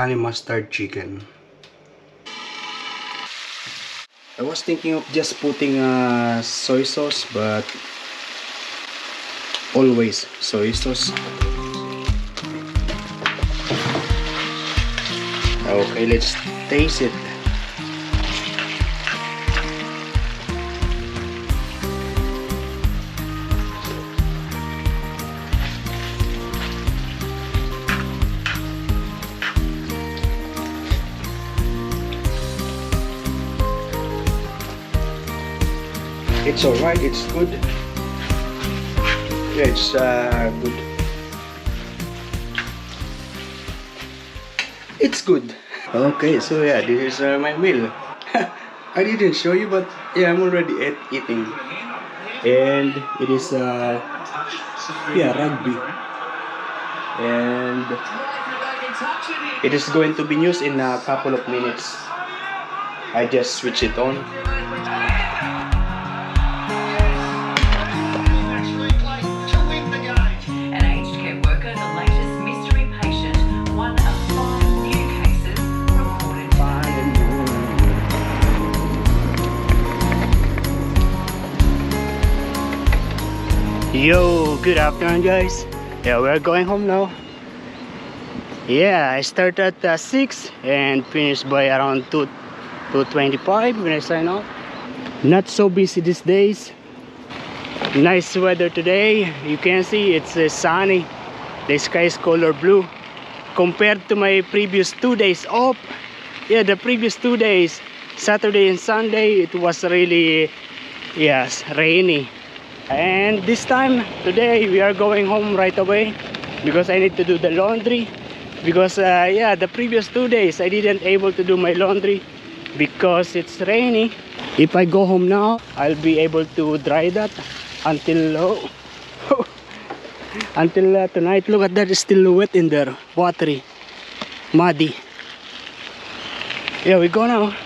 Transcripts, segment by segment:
honey mustard chicken. I was thinking of just putting soy sauce, but always soy sauce. Okay, let's taste it. It's alright, it's good. Yeah, it's good. It's good. Okay, so yeah, this is my meal. I didn't show you, but yeah, I'm already eating. And it is yeah, rugby. And it is going to be used in a couple of minutes. I just switch it on. Yo, good afternoon guys. Yeah, we're going home now. Yeah, I started at 6 and finished by around 2:25 when I sign off. Not so busy these days. Nice weather today. You can see it's sunny. The sky is color blue. Compared to my previous 2 days off. Yeah, the previous 2 days, Saturday and Sunday, it was really, yes, rainy. And this time today we are going home right away because I need to do the laundry, because yeah, the previous 2 days I didn't able to do my laundry because it's rainy. If I go home now, I'll be able to dry that until until tonight. Look at that, it's still wet in there, watery, muddy. Yeah, we go now.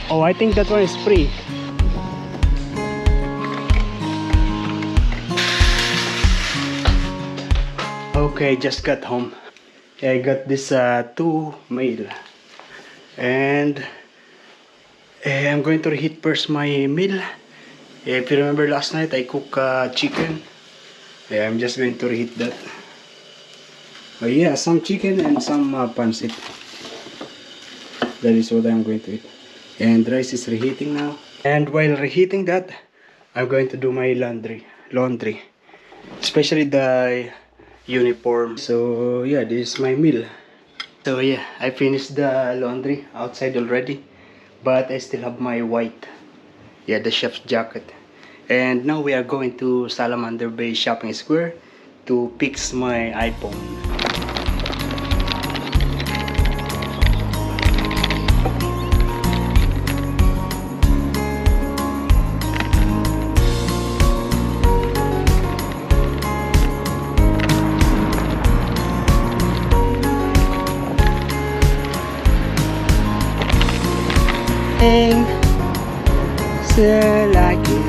Oh, I think that one is free. Okay, just got home. Yeah, I got this 2 meal, and I'm going to reheat first my meal. If you remember last night, I cooked chicken. Yeah, I'm just going to reheat that. Yeah, some chicken and some pancit. That is what I'm going to eat. And rice is reheating now. And while reheating that, I'm going to do my laundry, especially the uniform. So yeah, this is my meal. So yeah, I finished the laundry outside already, but I still have my white, yeah, the chef's jacket. And now we are going to Salamander Bay Shopping Square to fix my iPhone. So like you.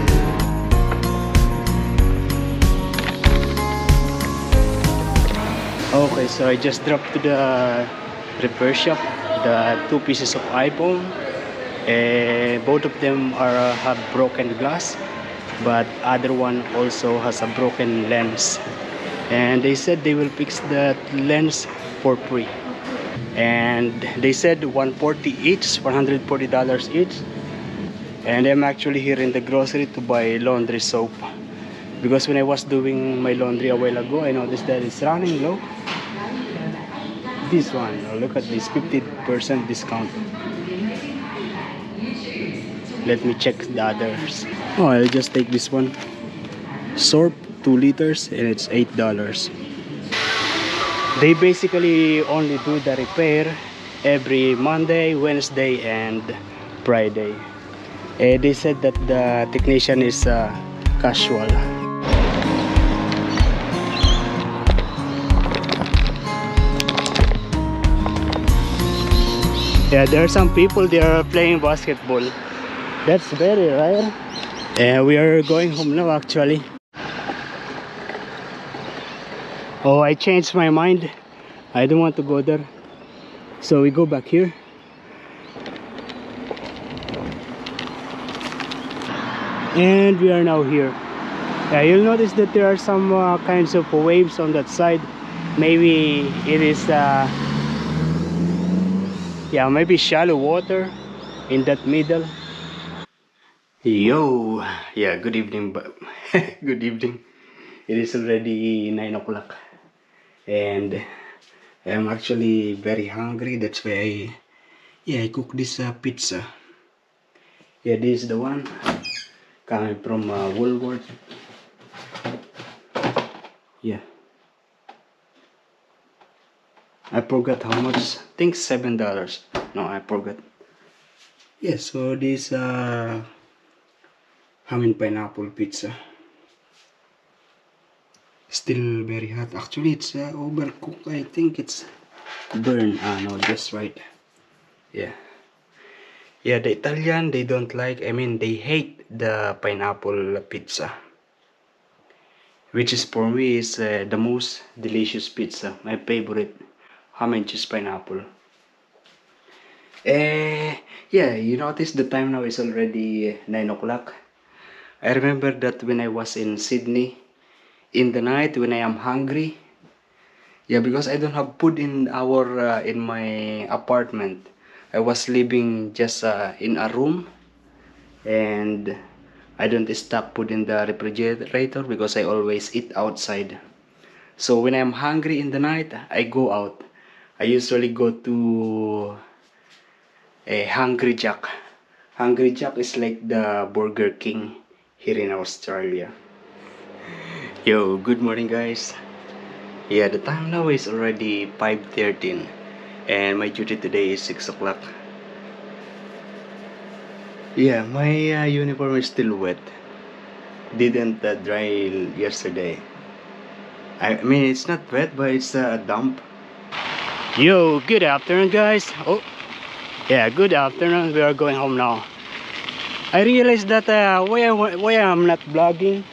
Okay, so I just dropped to the repair shop the 2 pieces of iPhone. Both of them are have broken glass, but other one also has a broken lens. And they said they will fix that lens for free. And they said $140 each, $140 each. And I'm actually here in the grocery to buy laundry soap, because when I was doing my laundry a while ago, I noticed that it's running low. This one, oh, look at this, 50% discount. Let me check the others. Oh, I'll just take this one. Soap, 2 liters, and it's $8. They basically only do the repair every Monday, Wednesday, and Friday. They said that the technician is casual. Yeah, there are some people, they are playing basketball. That's very rare. And we are going home now actually. Oh, I changed my mind. I don't want to go there. So we go back here. And we are now here. You'll notice that there are some kinds of waves on that side. Maybe it is yeah, maybe shallow water in that middle. Yo, yeah, good evening. Good evening. It is already 9 o'clock and I'm actually very hungry. That's why I cook this pizza. Yeah, this is the one coming from Woolworth. Yeah, I forgot how much. I think $7. No, I forgot. Yeah, so this ham and pineapple pizza. Still very hot. Actually, it's overcooked. I think it's burned. No, just right. Yeah. Yeah, the Italian, they don't like, I mean, they hate the pineapple pizza. Which is for me is the most delicious pizza. My favorite. Ham and cheese pineapple. Yeah, you notice the time now is already 9 o'clock. I remember that when I was in Sydney, in the night when I am hungry, yeah, because I don't have food in our in my apartment. I was living just in a room, and I don't stock food in the refrigerator because I always eat outside. So when I'm hungry in the night, I go out. I usually go to a Hungry Jack. Hungry Jack is like the Burger King here in Australia. Yo, good morning guys. Yeah, the time now is already 5:13 and my duty today is 6 o'clock. Yeah, my uniform is still wet. Didn't dry yesterday. I mean, it's not wet, but it's damp. Yo, good afternoon guys. Oh, yeah, good afternoon. We are going home now. I realized that why I'm not vlogging.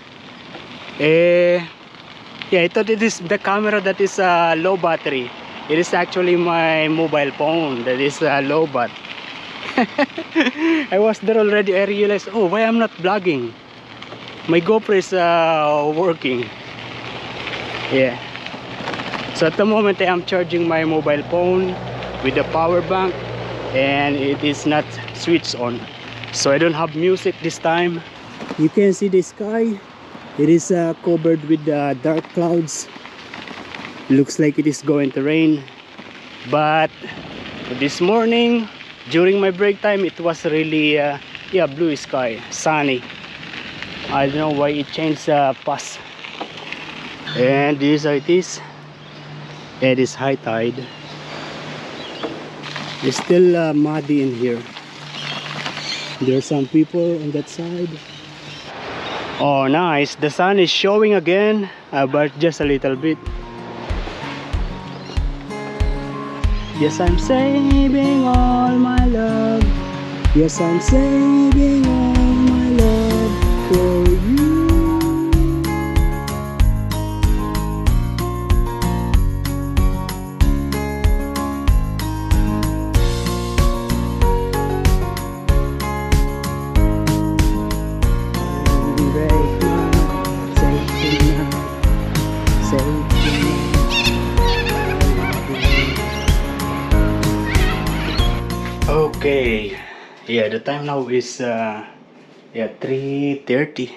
Yeah, I thought it is the camera that is low battery. It is actually my mobile phone that is low bat. I was there already. I realized, oh, why I'm not vlogging? My GoPro is working. Yeah. So at the moment I am charging my mobile phone with the power bank, and it is not switched on. So I don't have music this time. You can see the sky. It is covered with dark clouds. Looks like it is going to rain. But this morning, during my break time, it was really yeah, blue sky, sunny. I don't know why it changed fast. And this is how it is. It is high tide. It's still muddy in here. There are some people on that side. Oh, nice. The sun is showing again, but just a little bit. Yes, I'm saving all my love. Yes, I'm saving all my love for you. Okay, yeah, the time now is yeah, 3:30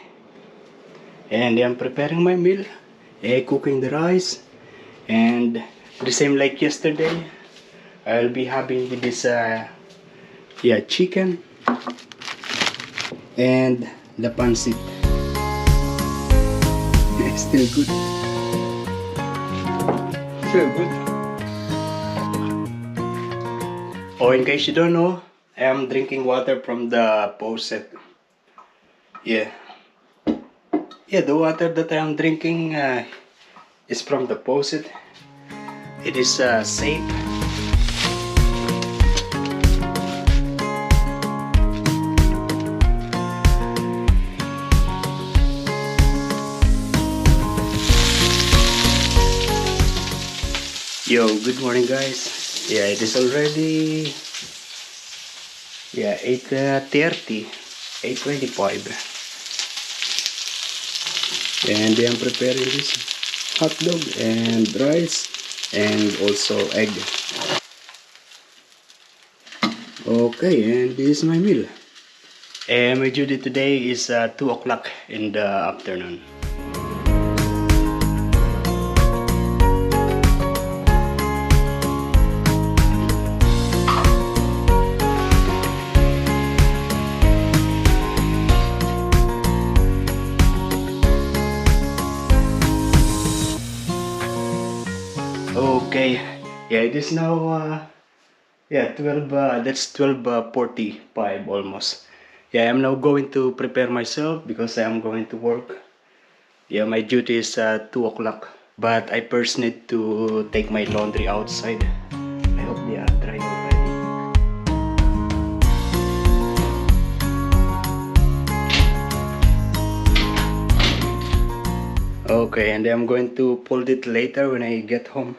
and I'm preparing my meal, cooking the rice, and the same like yesterday I'll be having with this yeah, chicken and the pancit. Still good. Still good. Oh, in case you don't know, I am drinking water from the faucet. Yeah. Yeah, the water that I am drinking is from the faucet. It is safe. Yo, good morning guys. Yeah, it is already 8:30, 8:25, and I am preparing this hot dog and rice and also egg. Okay, and this is my meal. And my duty today is 2 o'clock in the afternoon. Okay, yeah, it is now 12, that's 12:45 almost. Yeah, I'm now going to prepare myself because I am going to work. Yeah, my duty is 2 o'clock. But I first need to take my laundry outside. I hope they are dry already. Okay, and I'm going to fold it later when I get home.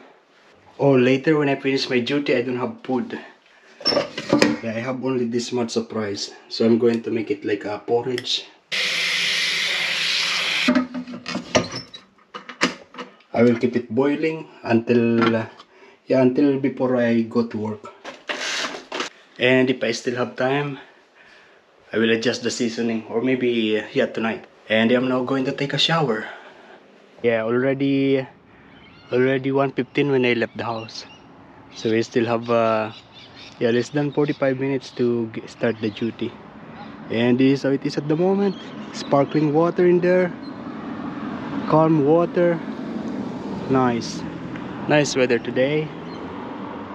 Or later when I finish my duty, I don't have food. Yeah, I have only this much of rice. So I'm going to make it like a porridge. I will keep it boiling until until before I go to work. And if I still have time, I will adjust the seasoning, or maybe tonight. And I'm now going to take a shower. Yeah, already 1:15 when I left the house. So we still have less than 45 minutes to start the duty. And this is how it is at the moment. Sparkling water in there, calm water. Nice. Nice weather today.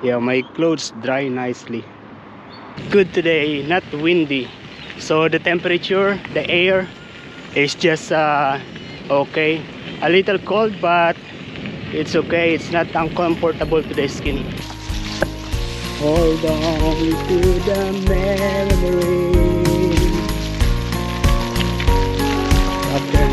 Yeah, my clothes dry nicely. Good today, not windy. So the temperature, the air is just okay. A little cold, but it's okay. It's not uncomfortable to the skin. Hold on to the memory. After.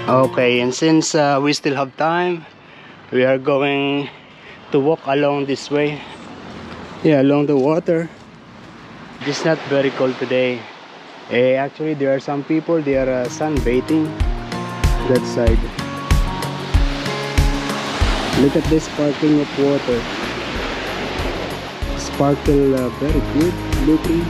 Okay, and since we still have time, we are going to walk along this way. Yeah, along the water. It's not very cold today. Actually, there are some people, they are sunbathing that side. Look at this sparkling of water. Sparkle very good looking.